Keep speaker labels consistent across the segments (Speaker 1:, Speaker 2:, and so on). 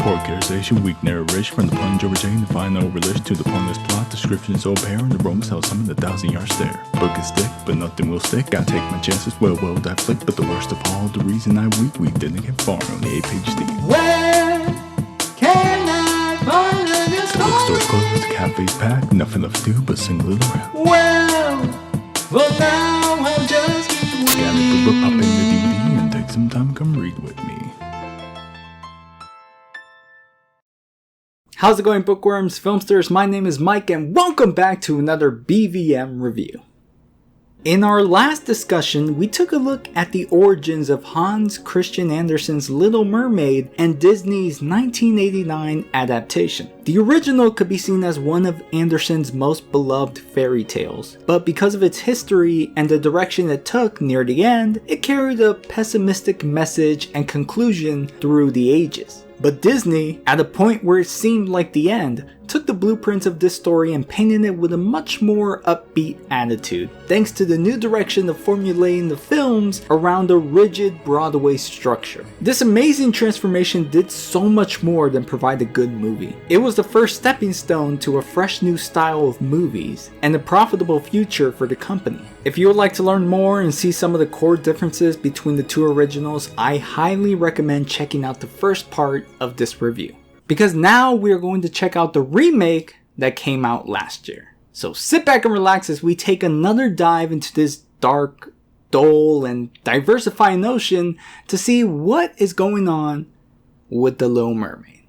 Speaker 1: Poor characterization, weak narration from the plunge over Jane, the final relish to the pointless plot, description so apparent, the romance held some in the 1,000-yard stare. Book is thick, but nothing will stick, gotta take my chances, well, die flick, but the worst of all, the reason I weak didn't get far on the 8-page steam.
Speaker 2: Where can I find this
Speaker 1: The bookstore's closed, the cafe's packed, nothing left to do but sing a little rap.
Speaker 2: Well, now I'll just keep waiting.
Speaker 1: Scan the book, pop in the DVD, and take some time, come read with me.
Speaker 3: How's it going, bookworms, filmsters? My name is Mike and welcome back to another BVM review. In our last discussion, we took a look at the origins of Hans Christian Andersen's Little Mermaid and Disney's 1989 adaptation. The original could be seen as one of Andersen's most beloved fairy tales, but because of its history and the direction it took near the end, it carried a pessimistic message and conclusion through the ages. But Disney, at a point where it seemed like the end, took the blueprints of this story and painted it with a much more upbeat attitude, thanks to the new direction of formulating the films around a rigid Broadway structure. This amazing transformation did so much more than provide a good movie. It was the first stepping stone to a fresh new style of movies, and a profitable future for the company. If you would like to learn more and see some of the core differences between the two originals, I highly recommend checking out the first part of this review. Because now we are going to check out the remake that came out last year. So sit back and relax as we take another dive into this dark, dull, and diversifying ocean to see what is going on with the Little Mermaid.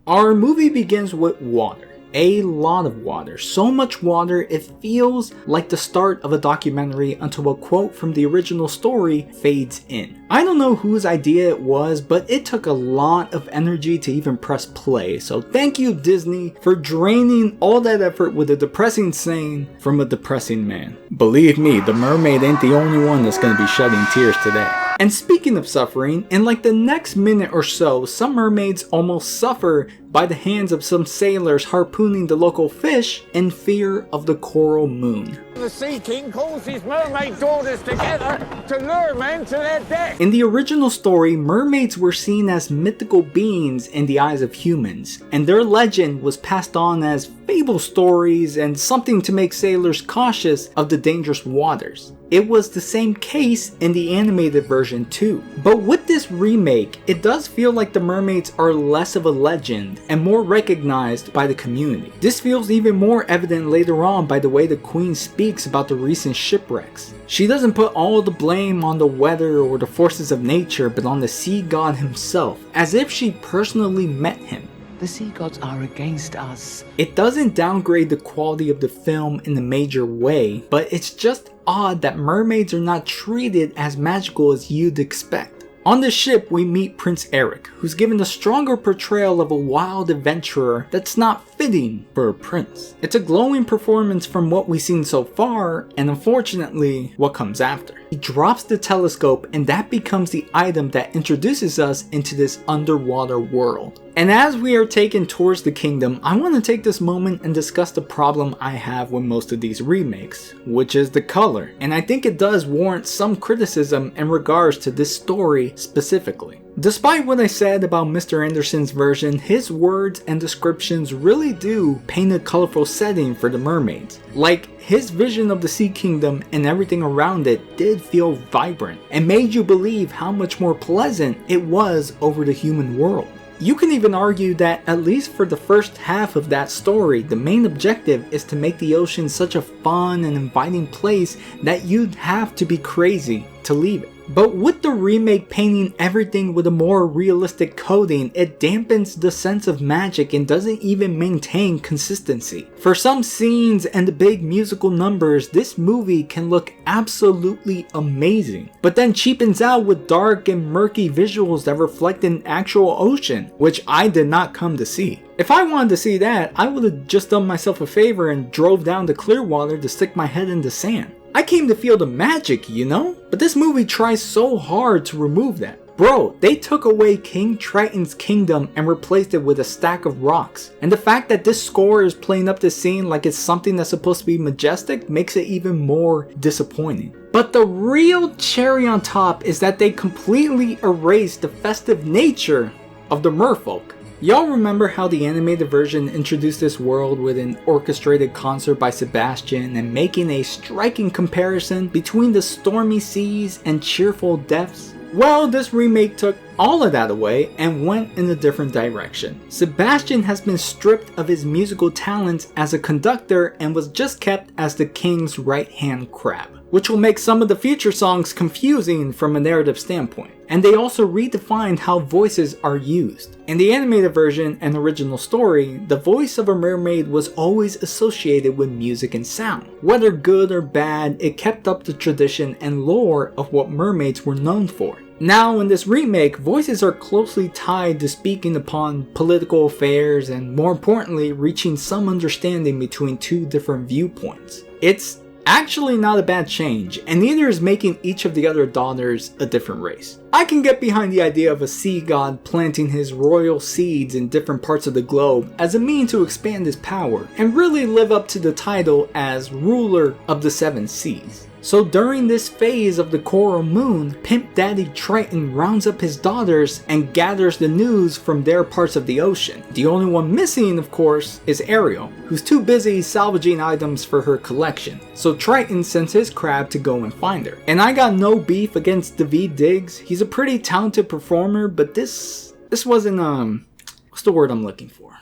Speaker 3: Our movie begins with water. A lot of water. So much water it feels like the start of a documentary until a quote from the original story fades in. I don't know whose idea it was, but it took a lot of energy to even press play, so thank you Disney for draining all that effort with a depressing saying from a depressing man. Believe me, the mermaid ain't the only one that's gonna be shedding tears today. And speaking of suffering, in like the next minute or so, some mermaids almost suffer by the hands of some sailors harpooning the local fish in fear of the coral moon.
Speaker 4: The Sea King calls his mermaid daughters together to lure men to their death.
Speaker 3: In the original story, mermaids were seen as mythical beings in the eyes of humans, and their legend was passed on as fable stories and something to make sailors cautious of the dangerous waters. It was the same case in the animated version too. But with this remake, it does feel like the mermaids are less of a legend and more recognized by the community. This feels even more evident later on by the way the Queen speaks about the recent shipwrecks. She doesn't put all the blame on the weather or the forces of nature, but on the sea god himself, as if she personally met him.
Speaker 5: The sea gods are against us.
Speaker 3: It doesn't downgrade the quality of the film in a major way, but it's just odd that mermaids are not treated as magical as you'd expect. On the ship, we meet Prince Eric, who's given a stronger portrayal of a wild adventurer that's not fitting for a prince. It's a glowing performance from what we've seen so far, and unfortunately, what comes after. He drops the telescope, and that becomes the item that introduces us into this underwater world. And as we are taken towards the kingdom, I want to take this moment and discuss the problem I have with most of these remakes, which is the color. And I think it does warrant some criticism in regards to this story specifically. Despite what I said about Mr. Andersen's version, his words and descriptions really do paint a colorful setting for the mermaids. Like, his vision of the Sea Kingdom and everything around it did feel vibrant and made you believe how much more pleasant it was over the human world. You can even argue that, at least for the first half of that story, the main objective is to make the ocean such a fun and inviting place that you'd have to be crazy to leave it. But with the remake painting everything with a more realistic coating, it dampens the sense of magic and doesn't even maintain consistency. For some scenes and the big musical numbers, this movie can look absolutely amazing, but then cheapens out with dark and murky visuals that reflect an actual ocean, which I did not come to see. If I wanted to see that, I would have just done myself a favor and drove down to Clearwater to stick my head in the sand. I came to feel the magic, you know? But this movie tries so hard to remove that. Bro, they took away King Triton's kingdom and replaced it with a stack of rocks. And the fact that this score is playing up this scene like it's something that's supposed to be majestic makes it even more disappointing. But the real cherry on top is that they completely erased the festive nature of the merfolk. Y'all remember how the animated version introduced this world with an orchestrated concert by Sebastian and making a striking comparison between the stormy seas and cheerful depths? Well, this remake took all of that away and went in a different direction. Sebastian has been stripped of his musical talents as a conductor and was just kept as the king's right-hand crab, which will make some of the future songs confusing from a narrative standpoint. And they also redefined how voices are used. In the animated version and original story, the voice of a mermaid was always associated with music and sound. Whether good or bad, it kept up the tradition and lore of what mermaids were known for. Now in this remake, voices are closely tied to speaking upon political affairs and, more importantly, reaching some understanding between two different viewpoints. It's actually not a bad change, and neither is making each of the other daughters a different race. I can get behind the idea of a sea god planting his royal seeds in different parts of the globe as a means to expand his power and really live up to the title as ruler of the seven seas. So during this phase of the Coral Moon, Pimp Daddy Triton rounds up his daughters and gathers the news from their parts of the ocean. The only one missing, of course, is Ariel, who's too busy salvaging items for her collection. So Triton sends his crab to go and find her. And I got no beef against Daveed Diggs. He's a pretty talented performer, but this wasn't, what's the word I'm looking for?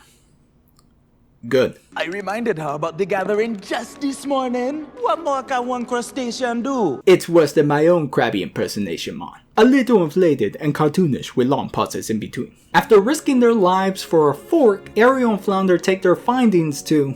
Speaker 3: Good.
Speaker 2: I reminded her about the gathering just this morning. What more can one crustacean do?
Speaker 3: It's worse than my own crabby impersonation, man. A little inflated and cartoonish with long pauses in between. After risking their lives for a fork, Ariel and Flounder take their findings to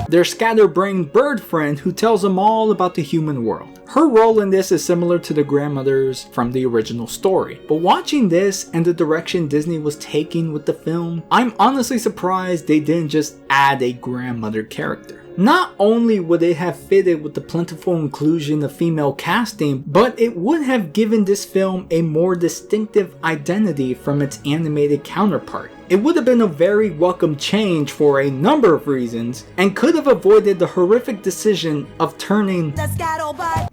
Speaker 3: their scatterbrained bird friend who tells them all about the human world. Her role in this is similar to the grandmothers from the original story, but watching this and the direction Disney was taking with the film, I'm honestly surprised they didn't just add a grandmother character. Not only would it have fitted with the plentiful inclusion of female casting, but it would have given this film a more distinctive identity from its animated counterpart. It would have been a very welcome change for a number of reasons, and could have avoided the horrific decision of turning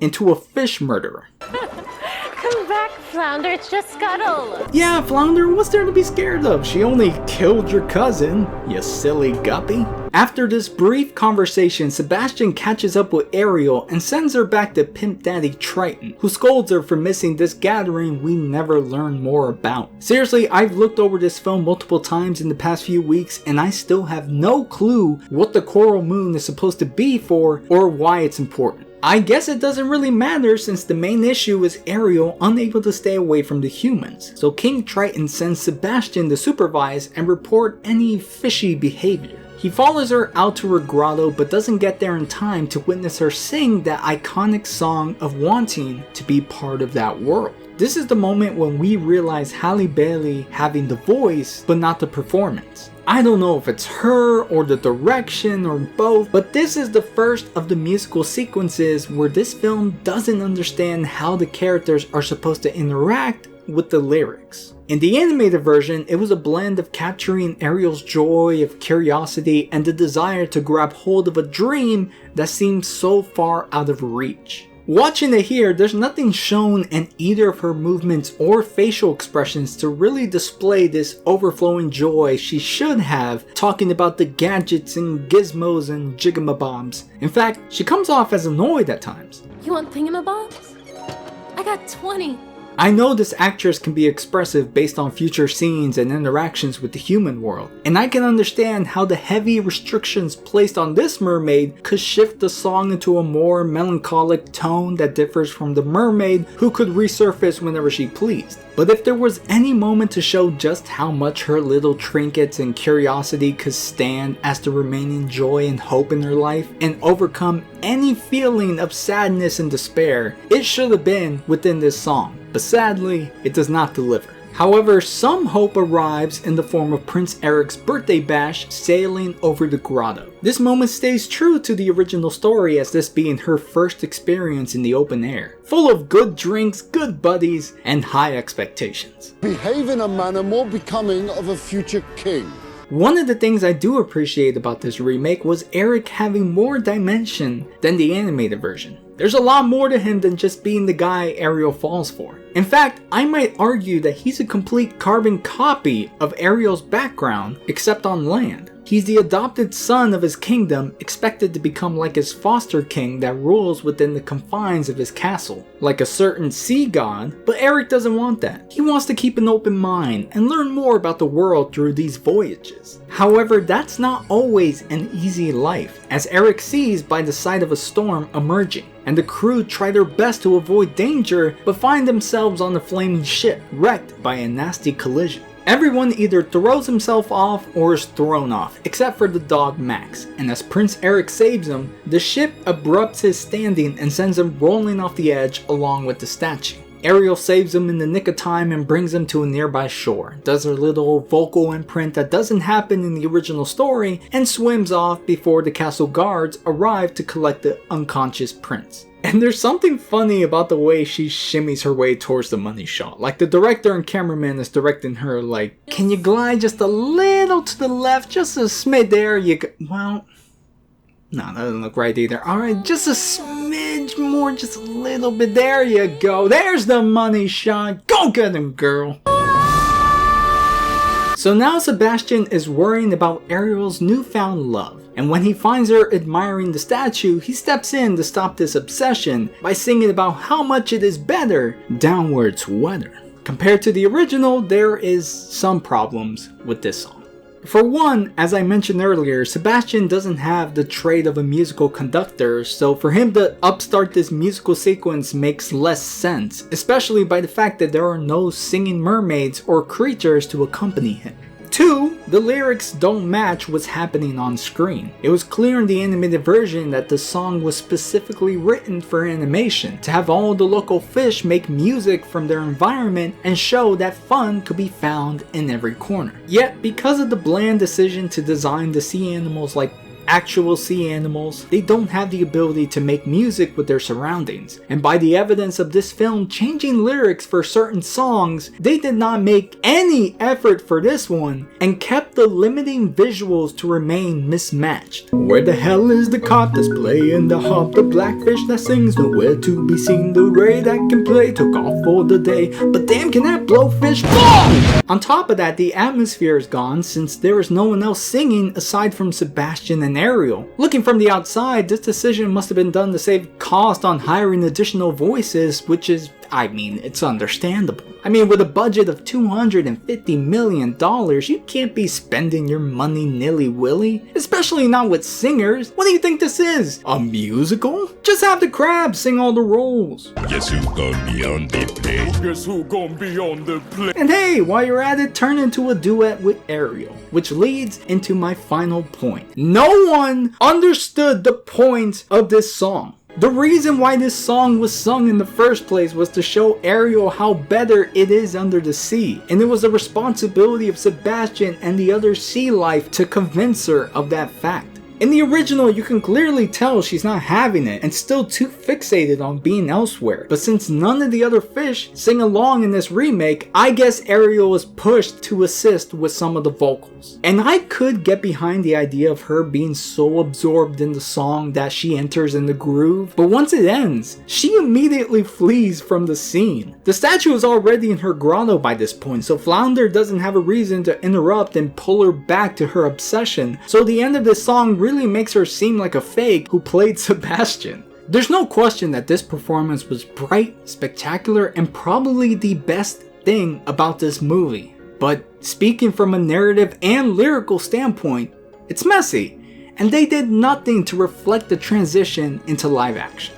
Speaker 3: into a fish murderer.
Speaker 6: Come back, Flounder, it's just Scuttle.
Speaker 3: Yeah, Flounder, what's there to be scared of? She only killed your cousin, you silly guppy. After this brief conversation, Sebastian catches up with Ariel and sends her back to Pimp Daddy Triton, who scolds her for missing this gathering we never learn more about. Seriously, I've looked over this film multiple times in the past few weeks and I still have no clue what the Coral Moon is supposed to be for or why it's important. I guess it doesn't really matter since the main issue is Ariel unable to stay away from the humans, so King Triton sends Sebastian to supervise and report any fishy behavior. He follows her out to her grotto but doesn't get there in time to witness her sing that iconic song of wanting to be part of that world. This is the moment when we realize Halle Bailey having the voice but not the performance. I don't know if it's her or the direction or both, but this is the first of the musical sequences where this film doesn't understand how the characters are supposed to interact with the lyrics. In the animated version, it was a blend of capturing Ariel's joy of curiosity and the desire to grab hold of a dream that seemed so far out of reach. Watching it here, there's nothing shown in either of her movements or facial expressions to really display this overflowing joy she should have talking about the gadgets and gizmos and jigamabobs. In fact, she comes off as annoyed at times.
Speaker 6: You want thingamabobs? I got 20.
Speaker 3: I know this actress can be expressive based on future scenes and interactions with the human world, and I can understand how the heavy restrictions placed on this mermaid could shift the song into a more melancholic tone that differs from the mermaid who could resurface whenever she pleased. But if there was any moment to show just how much her little trinkets and curiosity could stand as the remaining joy and hope in her life and overcome any feeling of sadness and despair, it should have been within this song. But sadly, it does not deliver. However, some hope arrives in the form of Prince Eric's birthday bash sailing over the grotto. This moment stays true to the original story as this being her first experience in the open air, full of good drinks, good buddies, and high expectations.
Speaker 7: Behave in a manner more becoming of a future king.
Speaker 3: One of the things I do appreciate about this remake was Eric having more dimension than the animated version. There's a lot more to him than just being the guy Ariel falls for. In fact, I might argue that he's a complete carbon copy of Ariel's background, except on land. He's the adopted son of his kingdom, expected to become like his foster king that rules within the confines of his castle, like a certain sea god, but Eric doesn't want that. He wants to keep an open mind and learn more about the world through these voyages. However, that's not always an easy life, as Eric sees by the sight of a storm emerging, and the crew try their best to avoid danger but find themselves on the flaming ship, wrecked by a nasty collision. Everyone either throws himself off or is thrown off, except for the dog Max, and as Prince Eric saves him, the ship abrupts his standing and sends him rolling off the edge along with the statue. Ariel saves him in the nick of time and brings him to a nearby shore, does her little vocal imprint that doesn't happen in the original story, and swims off before the castle guards arrive to collect the unconscious prince. And there's something funny about the way she shimmies her way towards the money shot. Like the director and cameraman is directing her like, can you glide just a little to the left, just a smidge there, well, no, that doesn't look right either. Alright, just a smidge more, just a little bit, there you go, there's the money shot, go get him, girl. So now Sebastian is worrying about Ariel's newfound love, and when he finds her admiring the statue, he steps in to stop this obsession by singing about how much it is better downwards weather. Compared to the original, there is some problems with this song. For one, as I mentioned earlier, Sebastian doesn't have the trait of a musical conductor, so for him to upstart this musical sequence makes less sense, especially by the fact that there are no singing mermaids or creatures to accompany him. 2, the lyrics don't match what's happening on screen. It was clear in the animated version that the song was specifically written for animation, to have all the local fish make music from their environment and show that fun could be found in every corner. Yet, because of the bland decision to design the sea animals like actual sea animals, they don't have the ability to make music with their surroundings, and by the evidence of this film changing lyrics for certain songs, they did not make any effort for this one and kept the limiting visuals to remain mismatched. Where the hell is the cop that's playing the harp, the blackfish that sings nowhere to be seen, the ray that can play took off for the day, but damn can that blowfish fall! On top of that, the atmosphere is gone since there is no one else singing aside from Sebastian and Ariel. Looking from the outside, this decision must have been done to save cost on hiring additional voices, which is, I mean, it's understandable. I mean, with a budget of $250 million, you can't be spending your money nilly-willy, especially not with singers. What do you think this is? A musical? Just have the crabs sing all the roles.
Speaker 1: Guess who gonna be on the play?
Speaker 4: Guess who gonna be on the play?
Speaker 3: And hey, while you're at it, turn into a duet with Ariel, which leads into my final point. No one understood the point of this song. The reason why this song was sung in the first place was to show Ariel how better it is under the sea, and it was the responsibility of Sebastian and the other sea life to convince her of that fact. In the original, you can clearly tell she's not having it and still too fixated on being elsewhere. But since none of the other fish sing along in this remake, I guess Ariel was pushed to assist with some of the vocals. And I could get behind the idea of her being so absorbed in the song that she enters in the groove, but once it ends, she immediately flees from the scene. The statue is already in her grotto by this point, so Flounder doesn't have a reason to interrupt and pull her back to her obsession, so the end of this song really makes her seem like a fake who played Sebastian. There's no question that this performance was bright, spectacular, and probably the best thing about this movie. But speaking from a narrative and lyrical standpoint, it's messy, and they did nothing to reflect the transition into live action.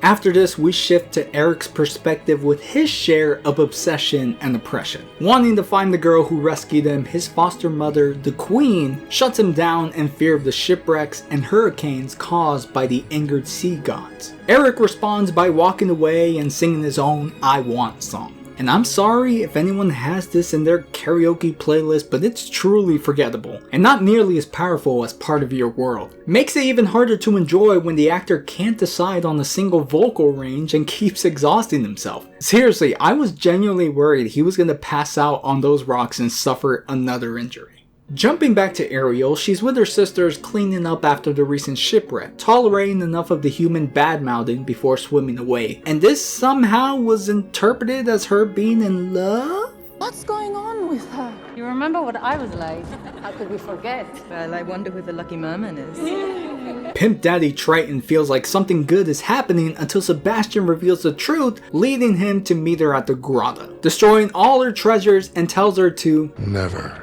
Speaker 3: After this, we shift to Eric's perspective with his share of obsession and oppression. Wanting to find the girl who rescued him, his foster mother, the Queen, shuts him down in fear of the shipwrecks and hurricanes caused by the angered sea gods. Eric responds by walking away and singing his own I Want song. And I'm sorry if anyone has this in their karaoke playlist, but it's truly forgettable, and not nearly as powerful as part of your world. Makes it even harder to enjoy when the actor can't decide on a single vocal range and keeps exhausting himself. Seriously, I was genuinely worried he was gonna pass out on those rocks and suffer another injury. Jumping back to Ariel, she's with her sisters cleaning up after the recent shipwreck, tolerating enough of the human bad-mouthing before swimming away. And this somehow was interpreted as her being in love?
Speaker 8: What's going on with her?
Speaker 6: You remember what I was like?
Speaker 8: How could we forget?
Speaker 9: Well, I wonder who the lucky merman is.
Speaker 3: Pimp Daddy Triton feels like something good is happening until Sebastian reveals the truth, leading him to meet her at the grotto, destroying all her treasures and tells her to
Speaker 10: never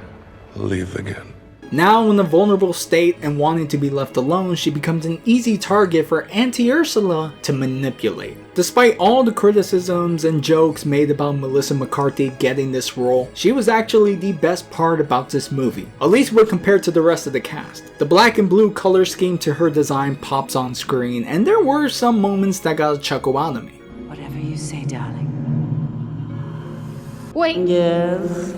Speaker 10: leave again.
Speaker 3: Now in a vulnerable state and wanting to be left alone, she becomes an easy target for Auntie Ursula to manipulate. Despite all the criticisms and jokes made about Melissa McCarthy getting this role, she was actually the best part about this movie, at least when compared to the rest of the cast. The black and blue color scheme to her design pops on screen, and there were some moments that got a chuckle out of me.
Speaker 5: Whatever you say, darling.
Speaker 6: Wait.
Speaker 8: Yes.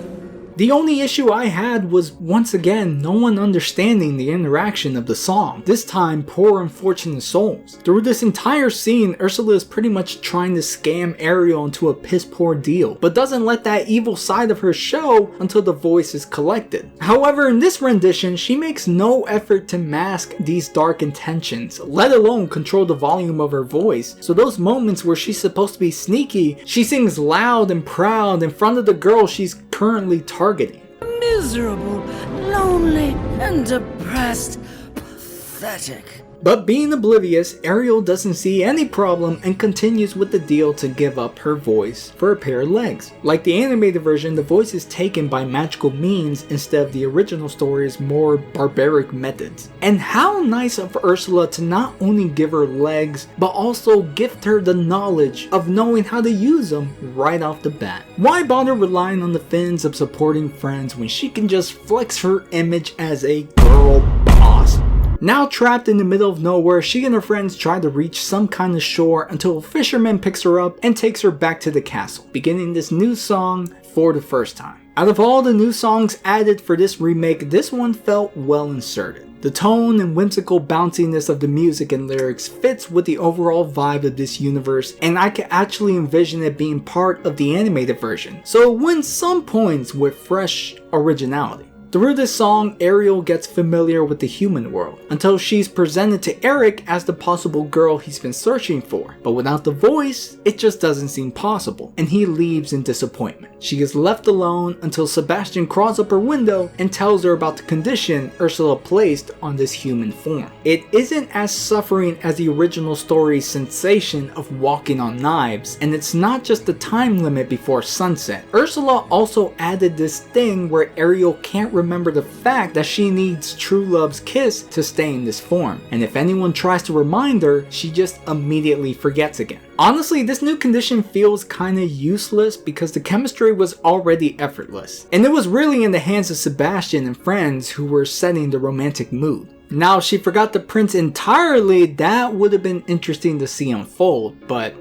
Speaker 3: The only issue I had was, once again, no one understanding the interaction of the song, this time Poor Unfortunate Souls. Through this entire scene, Ursula is pretty much trying to scam Ariel into a piss poor deal, but doesn't let that evil side of her show until the voice is collected. However, in this rendition, she makes no effort to mask these dark intentions, let alone control the volume of her voice, so those moments where she's supposed to be sneaky, she sings loud and proud in front of the girl she's currently targeting.
Speaker 9: Miserable, lonely, and depressed. Pathetic.
Speaker 3: But being oblivious, Ariel doesn't see any problem and continues with the deal to give up her voice for a pair of legs. Like the animated version, the voice is taken by magical means instead of the original story's more barbaric methods. And how nice of Ursula to not only give her legs, but also gift her the knowledge of knowing how to use them right off the bat. Why bother relying on the fins of supporting friends when she can just flex her image as a girl boss? Now trapped in the middle of nowhere, she and her friends try to reach some kind of shore until a fisherman picks her up and takes her back to the castle, beginning this new song for the first time. Out of all the new songs added for this remake, this one felt well inserted. The tone and whimsical bounciness of the music and lyrics fits with the overall vibe of this universe, and I can actually envision it being part of the animated version, so it wins some points with fresh originality. Through this song, Ariel gets familiar with the human world, until she's presented to Eric as the possible girl he's been searching for. But without the voice, it just doesn't seem possible, and he leaves in disappointment. She is left alone until Sebastian crawls up her window and tells her about the condition Ursula placed on this human form. It isn't as suffering as the original story's sensation of walking on knives, and it's not just the time limit before sunset. Ursula also added this thing where Ariel can't remember the fact that she needs true love's kiss to stay in this form, and if anyone tries to remind her, she just immediately forgets again. Honestly, this new condition feels kinda useless because the chemistry was already effortless, and it was really in the hands of Sebastian and friends who were setting the romantic mood. Now, if she forgot the prince entirely, that would have been interesting to see unfold, but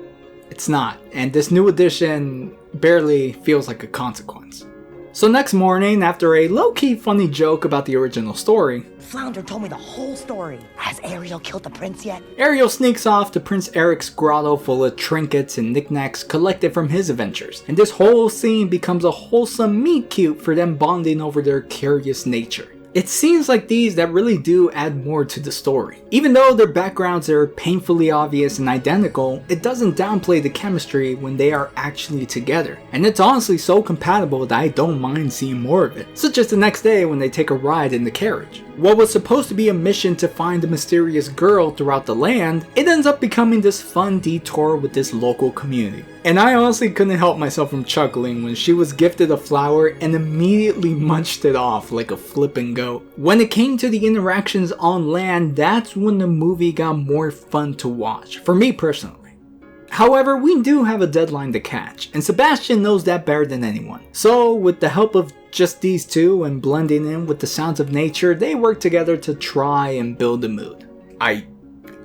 Speaker 3: it's not, and this new addition barely feels like a consequence. So next morning, after a low-key funny joke about the original story,
Speaker 11: Flounder told me the whole story. Has Ariel killed the prince yet?
Speaker 3: Ariel sneaks off to Prince Eric's grotto full of trinkets and knickknacks collected from his adventures, and this whole scene becomes a wholesome meet-cute for them bonding over their curious nature. It's scenes like these that really do add more to the story. Even though their backgrounds are painfully obvious and identical, it doesn't downplay the chemistry when they are actually together. And it's honestly so compatible that I don't mind seeing more of it. Such as the next day when they take a ride in the carriage. What was supposed to be a mission to find a mysterious girl throughout the land, it ends up becoming this fun detour with this local community. And I honestly couldn't help myself from chuckling when she was gifted a flower and immediately munched it off like a flippin' goat. When it came to the interactions on land, that's when the movie got more fun to watch, for me personally. However, we do have a deadline to catch, and Sebastian knows that better than anyone. So, with the help of just these two and blending in with the sounds of nature, they work together to try and build the mood. I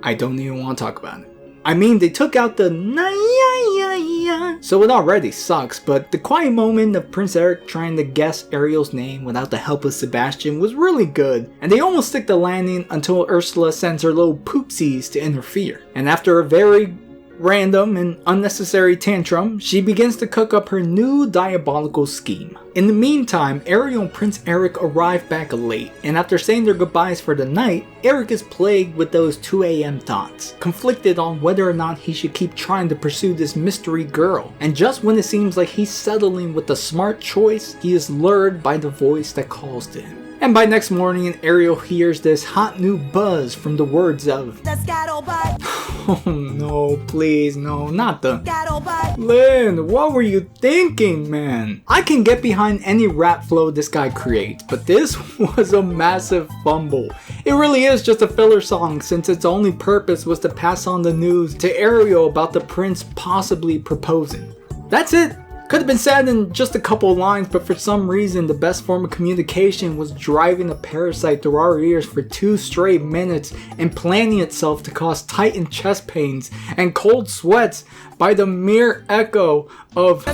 Speaker 3: don't even want to talk about it. I mean, they took out the na-ya-ya-ya, so it already sucks, but the quiet moment of Prince Eric trying to guess Ariel's name without the help of Sebastian was really good, and they almost stick the landing until Ursula sends her little poopsies to interfere. And after a very random and unnecessary tantrum, she begins to cook up her new diabolical scheme. In the meantime, Ariel and Prince Eric arrive back late, and after saying their goodbyes for the night, Eric is plagued with those 2 a.m. thoughts, conflicted on whether or not he should keep trying to pursue this mystery girl. And just when it seems like he's settling with the smart choice, he is lured by the voice that calls to him. And by next morning, Ariel hears this hot new buzz from the words of oh no, please, no, not the Lynn, what were you thinking, man? I can get behind any rap flow this guy creates, but this was a massive fumble. It really is just a filler song since its only purpose was to pass on the news to Ariel about the prince possibly proposing. That's it. Could have been said in just a couple lines, but for some reason the best form of communication was driving a parasite through our ears for 2 straight minutes and planning itself to cause tightened chest pains and cold sweats by the mere echo of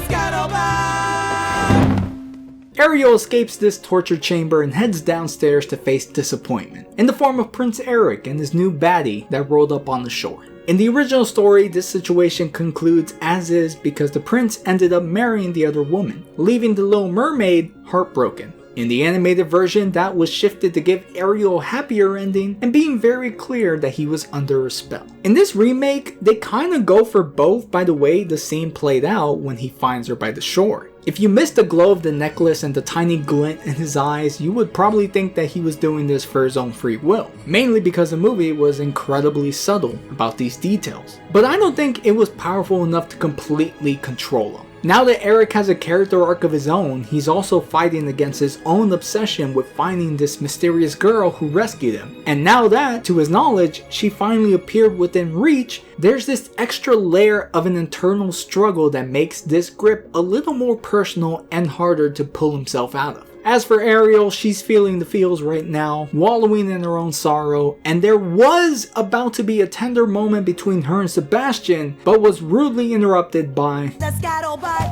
Speaker 3: Ariel escapes this torture chamber and heads downstairs to face disappointment in the form of Prince Eric and his new baddie that rolled up on the shore. In the original story, this situation concludes as is because the prince ended up marrying the other woman, leaving the Little Mermaid heartbroken. In the animated version, that was shifted to give Ariel a happier ending and being very clear that he was under a spell. In this remake, they kinda go for both by the way the scene played out when he finds her by the shore. If you missed the glow of the necklace and the tiny glint in his eyes, you would probably think that he was doing this for his own free will, mainly because the movie was incredibly subtle about these details. But I don't think it was powerful enough to completely control him. Now that Eric has a character arc of his own, he's also fighting against his own obsession with finding this mysterious girl who rescued him. And now that, to his knowledge, she finally appeared within reach, there's this extra layer of an internal struggle that makes this grip a little more personal and harder to pull himself out of. As for Ariel, she's feeling the feels right now, wallowing in her own sorrow, and there was about to be a tender moment between her and Sebastian, but was rudely interrupted by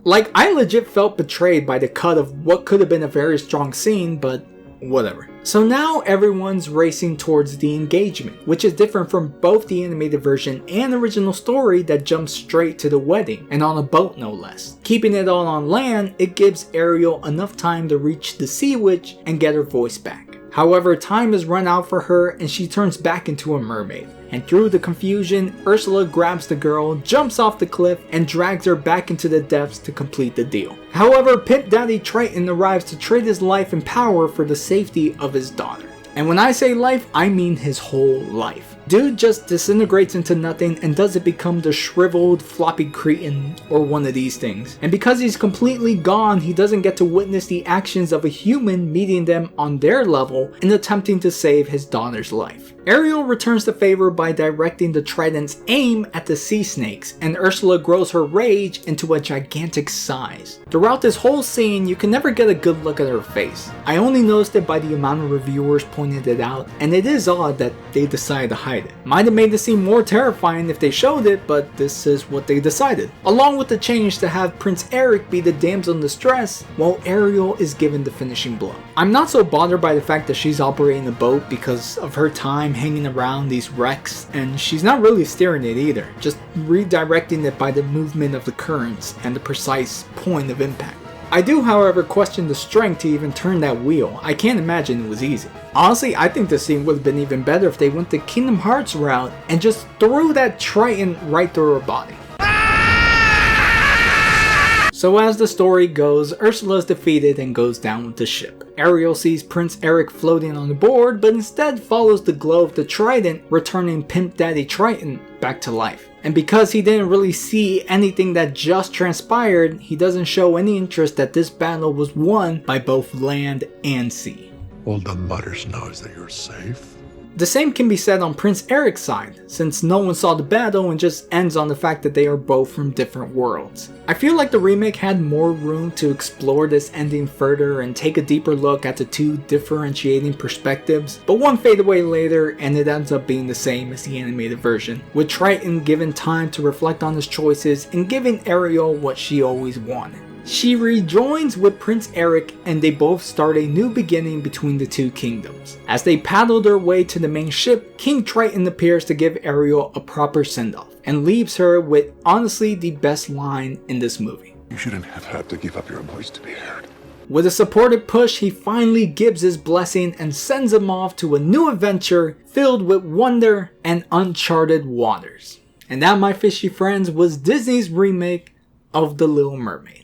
Speaker 3: like, I legit felt betrayed by the cut of what could have been a very strong scene, but whatever. So now everyone's racing towards the engagement, which is different from both the animated version and original story that jumps straight to the wedding, and on a boat no less. Keeping it all on land, it gives Ariel enough time to reach the Sea Witch and get her voice back. However, time has run out for her and she turns back into a mermaid. And through the confusion, Ursula grabs the girl, jumps off the cliff, and drags her back into the depths to complete the deal. However, Pimp Daddy Triton arrives to trade his life and power for the safety of his daughter. And when I say life, I mean his whole life. Dude just disintegrates into nothing and doesn't become the shriveled, floppy cretin or one of these things. And because he's completely gone, he doesn't get to witness the actions of a human meeting them on their level and attempting to save his daughter's life. Ariel returns the favor by directing the trident's aim at the sea snakes, and Ursula grows her rage into a gigantic size. Throughout this whole scene, you can never get a good look at her face. I only noticed it by the amount of reviewers pointed it out, and it is odd that they decided to hide it. Might have made it seem more terrifying if they showed it, but this is what they decided. Along with the change to have Prince Eric be the damsel in distress, while Ariel is given the finishing blow. I'm not so bothered by the fact that she's operating the boat because of her time hanging around these wrecks, and she's not really steering it either, just redirecting it by the movement of the currents and the precise point of impact. I do, however, question the strength to even turn that wheel. I can't imagine it was easy. Honestly, I think this scene would have been even better if they went the Kingdom Hearts route and just threw that Triton right through her body. So as the story goes, Ursula is defeated and goes down with the ship. Ariel sees Prince Eric floating on the board, but instead follows the glow of the trident, returning Pimp Daddy Triton back to life. And because he didn't really see anything that just transpired, he doesn't show any interest that this battle was won by both land and sea.
Speaker 10: All that matters now is that you're safe.
Speaker 3: The same can be said on Prince Eric's side, since no one saw the battle and just ends on the fact that they are both from different worlds. I feel like the remake had more room to explore this ending further and take a deeper look at the two differentiating perspectives, but one fade away later and it ends up being the same as the animated version, with Triton given time to reflect on his choices and giving Ariel what she always wanted. She rejoins with Prince Eric and they both start a new beginning between the two kingdoms. As they paddle their way to the main ship, King Triton appears to give Ariel a proper send-off and leaves her with honestly the best line in this movie.
Speaker 10: You shouldn't have had to give up your voice to be heard.
Speaker 3: With a supported push, he finally gives his blessing and sends him off to a new adventure filled with wonder and uncharted waters. And that, my fishy friends, was Disney's remake of The Little Mermaid.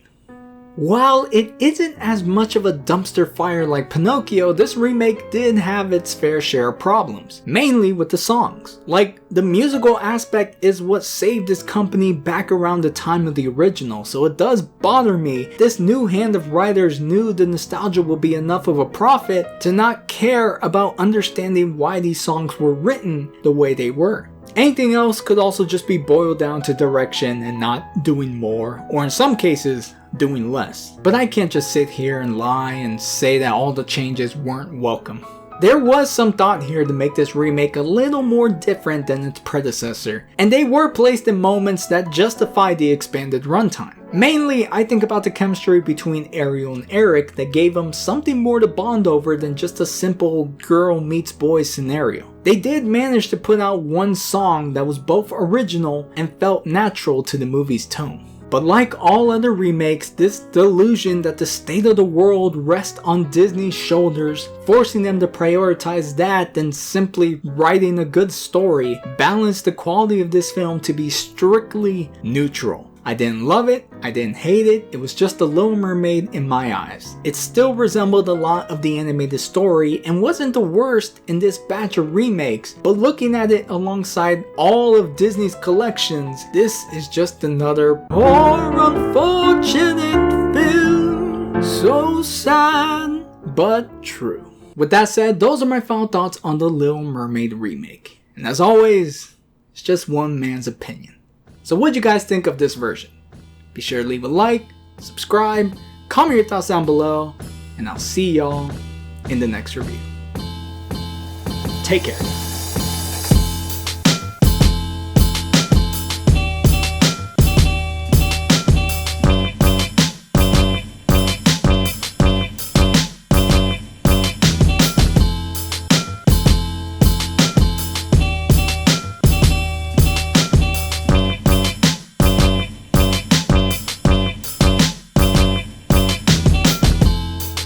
Speaker 3: While it isn't as much of a dumpster fire like Pinocchio, this remake did have its fair share of problems, mainly with the songs. Like, the musical aspect is what saved this company back around the time of the original, so it does bother me this new hand of writers knew the nostalgia will be enough of a profit to not care about understanding why these songs were written the way they were. Anything else could also just be boiled down to direction and not doing more, or in some cases, doing less. But I can't just sit here and lie and say that all the changes weren't welcome. There was some thought here to make this remake a little more different than its predecessor, and they were placed in moments that justify the expanded runtime. Mainly, I think about the chemistry between Ariel and Eric that gave them something more to bond over than just a simple girl meets boy scenario. They did manage to put out one song that was both original and felt natural to the movie's tone. But like all other remakes, this delusion that the state of the world rests on Disney's shoulders, forcing them to prioritize that than simply writing a good story, balanced the quality of this film to be strictly neutral. I didn't love it, I didn't hate it, it was just The Little Mermaid in my eyes. It still resembled a lot of the animated story and wasn't the worst in this batch of remakes, but looking at it alongside all of Disney's collections, this is just another poor unfortunate film, so sad but true. With that said, those are my final thoughts on The Little Mermaid remake. And as always, it's just one man's opinion. So what'd you guys think of this version? Be sure to leave a like, subscribe, comment your thoughts down below, and I'll see y'all in the next review. Take care.